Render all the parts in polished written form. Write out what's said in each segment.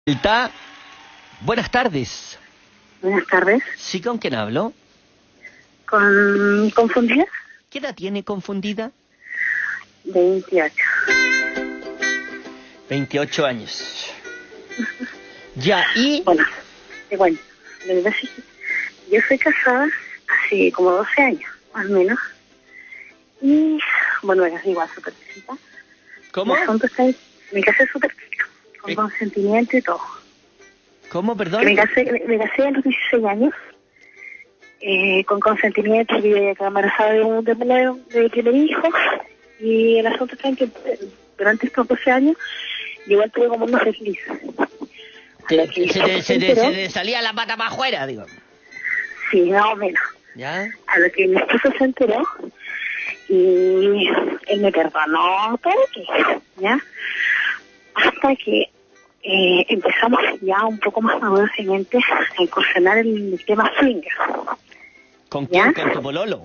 Está. Buenas tardes. Buenas tardes. ¿Sí, con quién hablo? ¿Con confundida? ¿Qué edad tiene confundida? 28. 28 años. Ya, y... Bueno, lo que pasa es que yo soy casada hace como 12 años, más o menos. Y, bueno, es igual, súper chiquita. ¿Cómo? El asunto está ahí. Me casé súper chica, con consentimiento y todo. ¿Cómo, perdón? Que me casé a los 16 años, con consentimiento, y estaba embarazada de mi primer hijo. Y el asunto está en que durante estos 12 años, igual tuve como unos deslices. Se te salía la pata para afuera, digo. Sí, más o menos. ¿Ya? A lo que mi esposo se enteró y él me perdonó todo, ¿ya? Hasta que empezamos ya un poco más maduramente a incursionar en el tema swinger. ¿Con ¿Ya? quién? ¿Con tu pololo?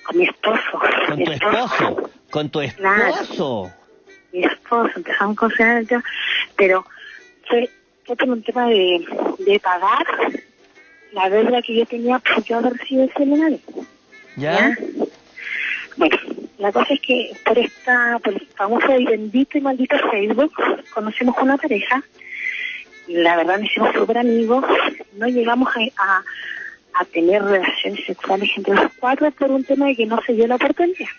Con mi esposo. ¿Con tu esposo? ¿Con tu esposo? Claro, mi esposo, empezamos a incursionar en el tema, pero fue por un tema de pagar la deuda que yo tenía porque yo había recibido el seminario. ¿Ya? Bueno, la cosa es que por el famoso y bendito y maldito Facebook conocimos una pareja y la verdad nos hicimos súper amigos. No llegamos a tener relaciones sexuales entre los cuatro por un tema de que no se dio la oportunidad.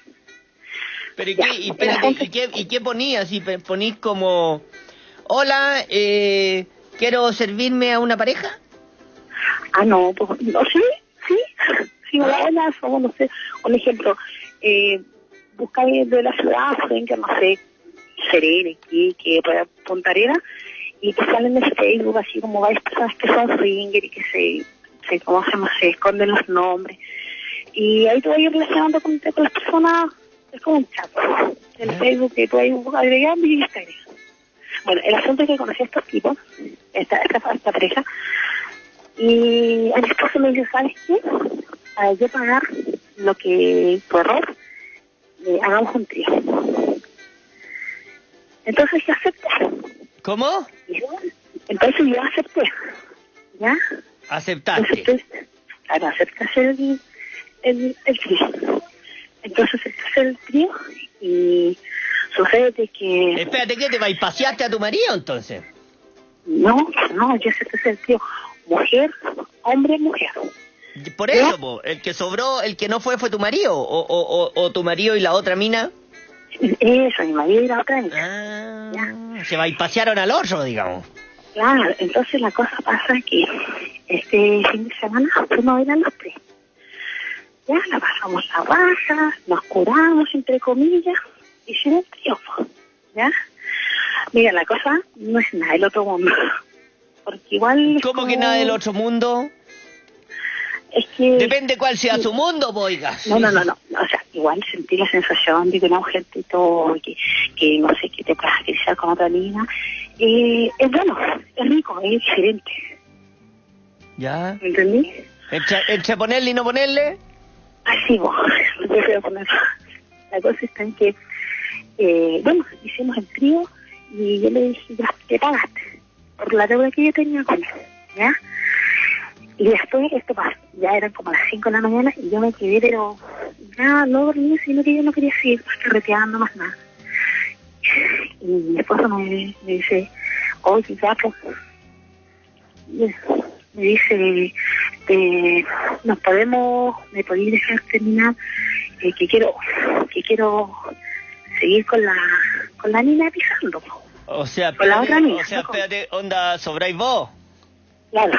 Pero Ya, ¿y qué ponías? ¿Y ponís como... Hola, ¿quiero servirme a una pareja? Ah, no, pues, no, sí, hola, somos, no sé, un ejemplo, buscáis de la ciudad, que no sé, Serena, Iquique, Punta Arenas, y te salen de Facebook así como varias personas que son swinger y que se esconden los nombres, y ahí tú vas a ir relacionando con las personas, es como un chat, el Facebook que tú vas agregando y Instagram. Bueno, el asunto es que conocí a estos tipos, esta pareja, y a mi esposo me dice, ¿sabes qué? Para yo pagar lo que tu error, hagamos un trío. Entonces yo acepté. ¿Cómo? Entonces yo acepté. ¿Ya? ¿Aceptaste? Claro, acepté hacer el trío. Entonces acepté hacer el trío y sucede de que... Espérate, ¿qué te vais? ¿Paseaste a tu marido entonces? No, yo acepté hacer el trío. Mujer, hombre, mujer. Por eso, po, el que sobró, el que no fue tu marido, o tu marido y la otra mina. Eso, mi marido y la otra mina. Ah, se pasearon al otro, digamos. Claro, entonces la cosa pasa que este fin de semana fuimos a ir a los tres. Ya, la pasamos la baja, nos curamos, entre comillas, hicimos un triunfo, ¿ya? Mira, la cosa no es nada del otro mundo. Porque igual... ¿Cómo que nada del otro mundo? Es que... Depende cuál sea su mundo, boigas. No. O sea, igual sentí la sensación de que una mujer y todo, que no sé, que te puedas acariciar con otra niña. Es bueno, es rico, es diferente. ¿Ya? ¿Entendí? ¿Entre ponerle y no ponerle? Así, vos, yo voy a poner. La cosa está en que, hicimos el trío y yo le dije, ya, te pagaste por la deuda que yo tenía con él, ¿ya? Y después esto pasó, ya eran como las 5 de la mañana y yo me quedé, pero ya no dormí, sino que yo no quería seguir carreteando más nada. Y mi esposo me dice, oye, ya, pues, me dice, me podéis dejar terminar, que quiero seguir con la niña pisando. O sea, con la otra niña. O sea, espérate, onda, ¿sobráis vos? Claro.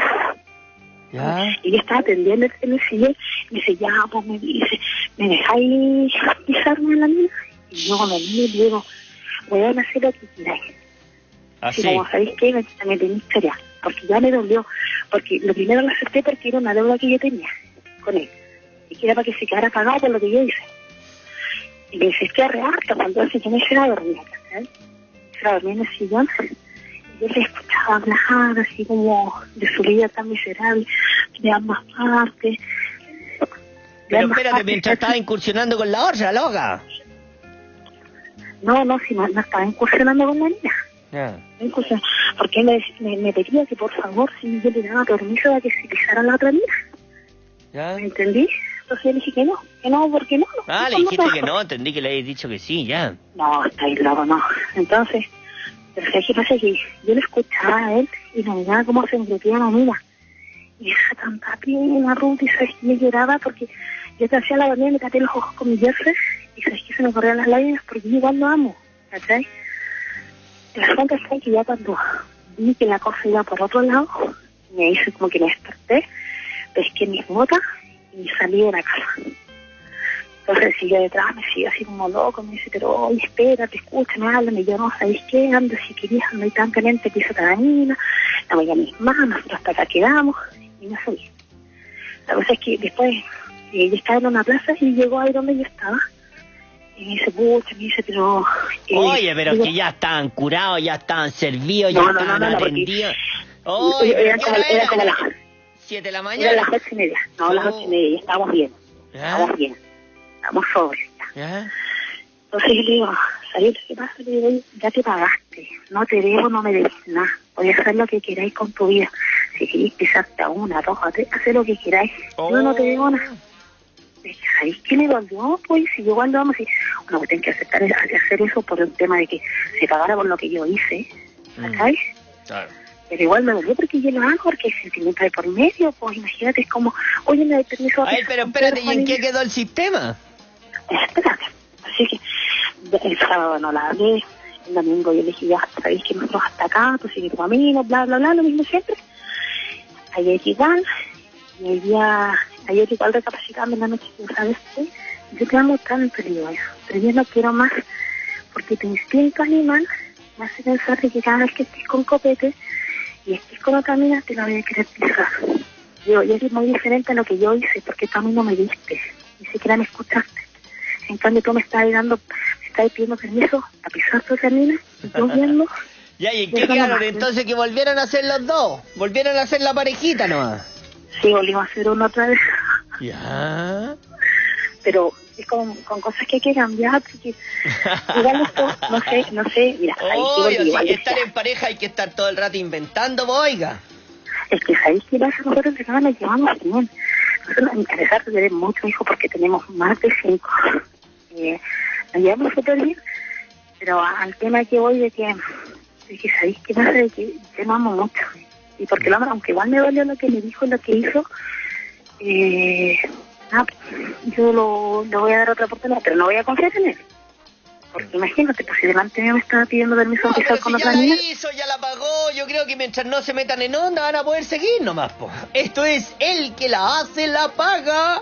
¿Ya? Y yo estaba atendiendo en el sillón, y me dice, ya, pues me dice, ¿me dejáis pisarme en la niña? Y yo con la niña le digo, voy a hacer lo que queráis. Así. Si como sabéis que me tenéis historia, porque ya me dolió, porque lo primero lo acepté porque era una deuda que yo tenía con él, y que era para que se quedara pagado por lo que yo hice. Y me dice, es que arrebato, cuando hace que me se la dormía, ¿sabes? Se la dormía en el sillón, y yo le escuchaba hablar así como de su vida tan miserable, de ambas partes. Pero espérate, mientras estaba incursionando con la otra, loca. No, si no estaba incursionando con la niña. Ya. Porque me pedía que por favor, si yo le daba permiso a que se pisara la otra mina. ¿Ya? ¿Me entendí? Entonces yo le dije que no, porque no. Ah, le dijiste que no, entendí que le habías dicho que sí, ya. No, está ahí loco, no. Entonces, pero ¿sabes qué pasa? Que yo lo escuchaba a él y me miraba cómo se engreía la amiga. Y esa tanta pena, Ruth, y sabes que yo lloraba porque yo te hacía la bañera y me tapé los ojos con mi jersey y sabes que se me corrían las lágrimas porque yo igual lo amo, ¿cachai? La cuenta está que ya cuando vi que la cosa iba por otro lado, me hice como que me desperté, pesqué mis botas y salí de la casa. Entonces sigue detrás, me sigue así como loco, me dice, pero oye, espérate, escúchame, háblame, yo no sabéis qué, ando, si querías, ando ahí tan caliente, piso cada mina, la voy a mis manos, nosotros hasta acá quedamos, y me subí. La cosa es que después, yo estaba en una plaza y llegó ahí donde yo estaba, y me dice, pucha, me dice, pero... Oye, pero digo, que ya estaban curados, ya estaban servidos, No, ya no, estaban porque atendidos. Oye, eran pero era como las 7 de la Eran mañana. las 8:30, no, las 8:30, y estábamos bien, estábamos bien, estábamos sobrios. ¿Ya? Entonces yo le digo, ¿sabes qué pasa? Le digo, ya te pagaste, no te debo, no me debes nada, voy a hacer lo que queráis con tu vida. Si queréis pisarte a 1, 2 o 3, haz lo que queráis, yo no te debo nada. ¿Sabéis qué me dolió? Pues si yo igual vamos a decir, uno tiene que aceptar hacer eso por el tema de que se pagara por lo que yo hice, ¿sabes? Claro. Pero igual me dolió porque yo lo hago, porque hay sentimiento de por medio, pues imagínate, es como, oye, me da permiso a Ay, pero espérate, ¿y en qué quedó el sistema? Espérate. Así que el sábado no la hablé, el domingo yo le dije, ya sabéis que nosotros hasta acá, tú sigues tu camino, bla, bla, bla, lo mismo siempre. Ayer igual, y el día, ayer igual recapacitando en la noche, ¿sabes qué? Yo te amo tanto, le digo, pero yo no quiero más, porque tu instinto animal me hace pensar de que cada vez que estés con copete y estés con otra mina, te la voy a querer pisar. Yo eres muy diferente a lo que yo hice, porque tú a mí no me diste, ni siquiera me escuchaste. En cambio tú me estás pidiendo permiso a pisar tu camina, y yo viendo. Ya, ¿y en qué quedaron? Entonces que volvieran a ser los dos, volvieran a ser la parejita nomás. Sí, volvimos a hacer uno otra vez. Ya. Pero es con cosas que hay que cambiar, porque igual esto, no sé, mira, ahí Oye, igual si decía, estar en pareja hay que estar todo el rato inventando, oiga. es que sabéis que pasa, nosotros de cada nos llevamos bien. Nosotros, a pesar de tener muchos hijos, porque tenemos más de 5, nos llevamos súper bien, pero al tema que voy de que sabéis que pasa, de que yo lo amo mucho. Y porque lo amo, aunque igual me dolió lo que me dijo, lo que hizo, yo lo voy a dar otra oportunidad, pero no voy a confiar en él. Porque imagínate, pues si delante mío me estaba pidiendo permiso a No, empezar pero con si ya otra la niña. hizo, ya la pagó, yo creo que mientras no se metan en onda van a poder seguir nomás, po. Esto es el que la hace, la paga.